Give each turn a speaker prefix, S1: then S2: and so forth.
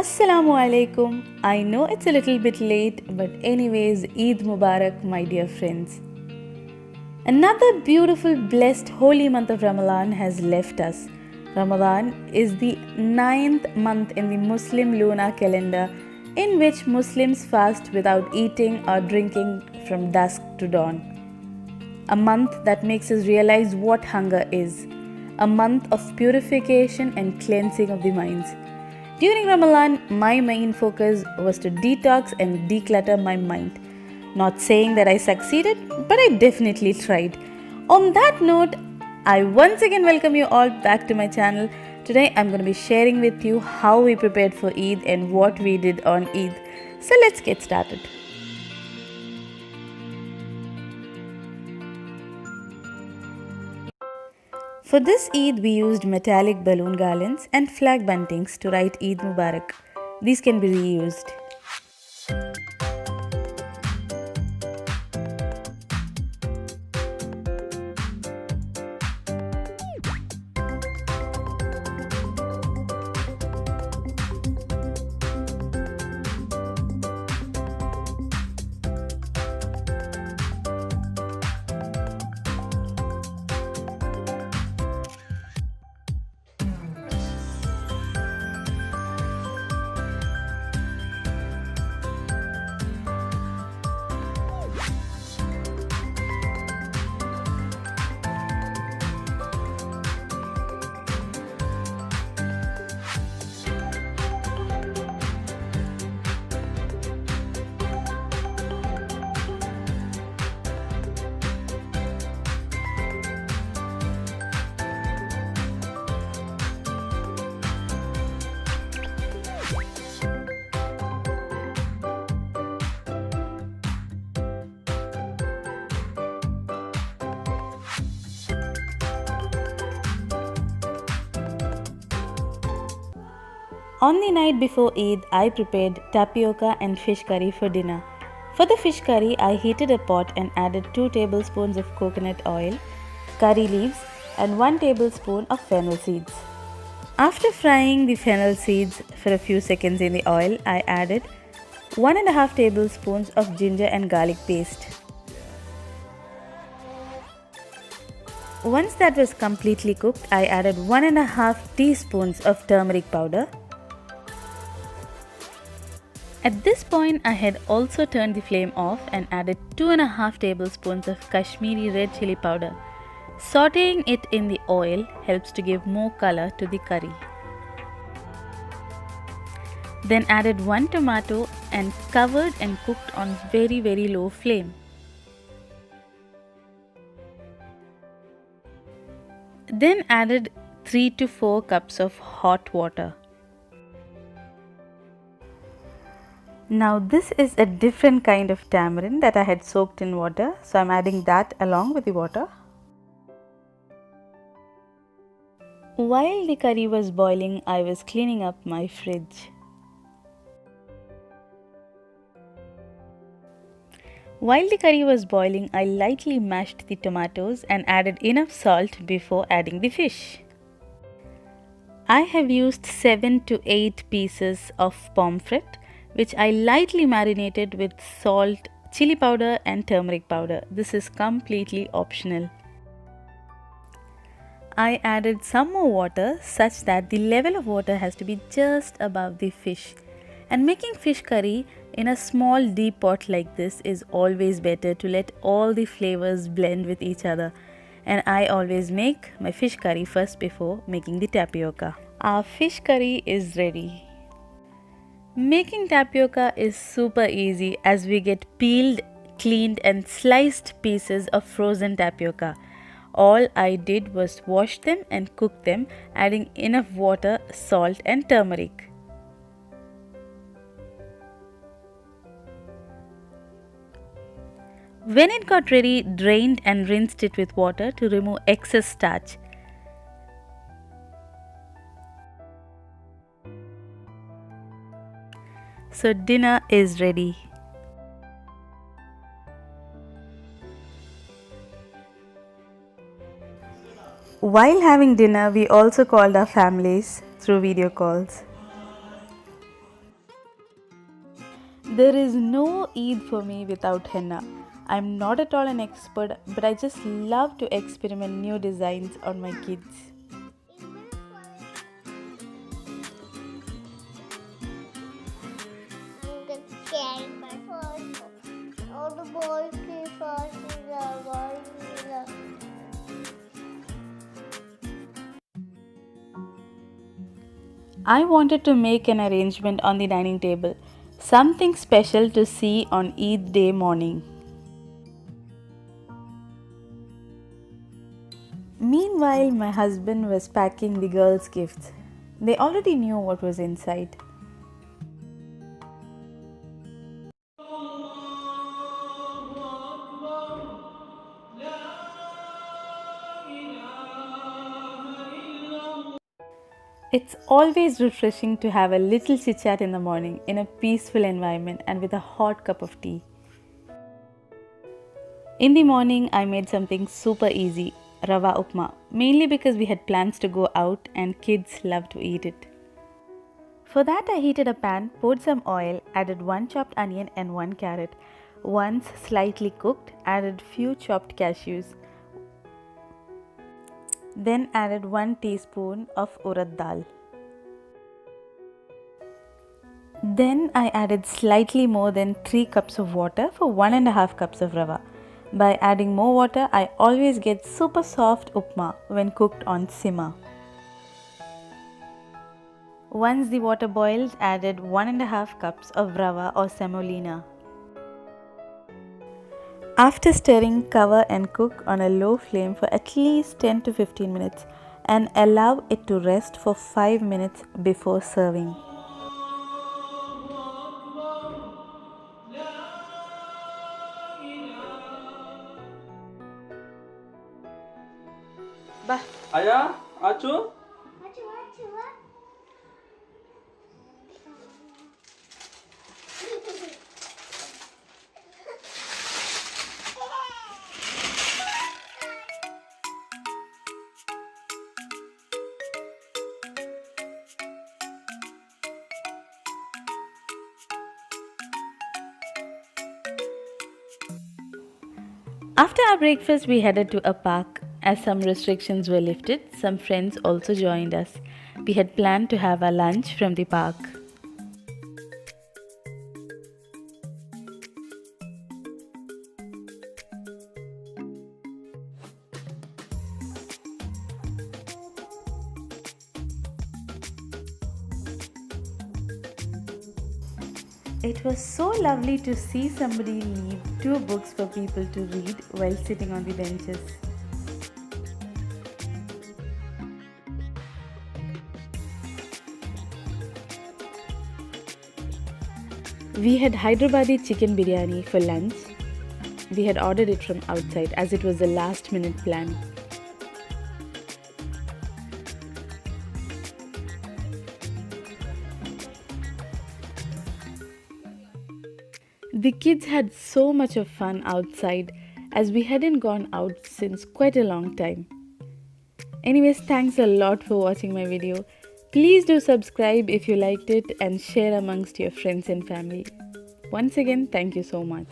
S1: Assalaamualaikum. I know it's a little bit late, but anyways, Eid Mubarak, my dear friends. Another beautiful, blessed, holy month of Ramadan has left us. Ramadan is the 9th month in the Muslim lunar calendar in which Muslims fast without eating or drinking from dusk to dawn. A month that makes us realize what hunger is. A month of purification and cleansing of the minds. During Ramadan, my main focus was to detox and declutter my mind. Not saying that I succeeded, but I definitely tried. On that note, I once again welcome you all back to my channel. Today I'm going to be sharing with you how we prepared for Eid and what we did on Eid. So let's get started. For this Eid, we used metallic balloon garlands and flag buntings to write Eid Mubarak. These can be reused. On the night before Eid, I prepared tapioca and fish curry for dinner. For the fish curry, I heated a pot and added 2 tablespoons of coconut oil, curry leaves and 1 tablespoon of fennel seeds. After frying the fennel seeds for a few seconds in the oil, I added 1.5 tablespoons of ginger and garlic paste. Once that was completely cooked, I added 1.5 teaspoons of turmeric powder. At this point, I had also turned the flame off and added 2.5 tablespoons of Kashmiri red chili powder. Sauteing it in the oil helps to give more color to the curry. Then added 1 tomato and covered and cooked on very low flame. Then added 3 to 4 cups of hot water. Now this is a different kind of tamarind that I had soaked in water, so I'm adding that along with the water. While the curry was boiling, I was cleaning up my fridge. While the curry was boiling, I lightly mashed the tomatoes and added enough salt before adding the fish. I have used 7 to 8 pieces of pomfret, which I lightly marinated with salt, chili powder and turmeric powder. This is completely optional. I added some more water such that the level of water has to be just above the fish. And making fish curry in a small deep pot like this is always better to let all the flavors blend with each other. And I always make my fish curry first before making the tapioca. Our fish curry is ready. Making tapioca is super easy as we get peeled, cleaned and sliced pieces of frozen tapioca. All I did was wash them and cook them, adding enough water, salt and turmeric. When it got ready, drained and rinsed it with water to remove excess starch. So dinner is ready. While having dinner, we also called our families through video calls. There is no Eid for me without henna. I'm not at all an expert, but I just love to experiment new designs on my kids. I wanted to make an arrangement on the dining table, something special to see on Eid day morning. Meanwhile, my husband was packing the girls' gifts. They already knew what was inside. It's always refreshing to have a little chit chat in the morning in a peaceful environment and with a hot cup of tea. In the morning, I made something super easy, Rava Upma, mainly because we had plans to go out and kids love to eat it. For that, I heated a pan, poured some oil, added 1 chopped onion and 1 carrot. Once slightly cooked, added few chopped cashews. Then added 1 teaspoon of urad dal. Then I added slightly more than 3 cups of water for 1.5 cups of rava. By adding more water, I always get super soft upma when cooked on simmer. Once the water boiled, added 1.5 cups of rava or semolina. After stirring, cover and cook on a low flame for at least 10 to 15 minutes and allow it to rest for 5 minutes before serving. Bah.
S2: Ayah, Acu?
S1: After our breakfast, we headed to a park. As some restrictions were lifted, some friends also joined us. We had planned to have our lunch from the park. It was so lovely to see somebody leave 2 books for people to read while sitting on the benches. We had Hyderabadi chicken biryani for lunch. We had ordered it from outside as it was a last minute plan. The kids had so much of fun outside as we hadn't gone out since quite a long time. Anyways, thanks a lot for watching my video. Please do subscribe if you liked it and share amongst your friends and family. Once again, thank you so much.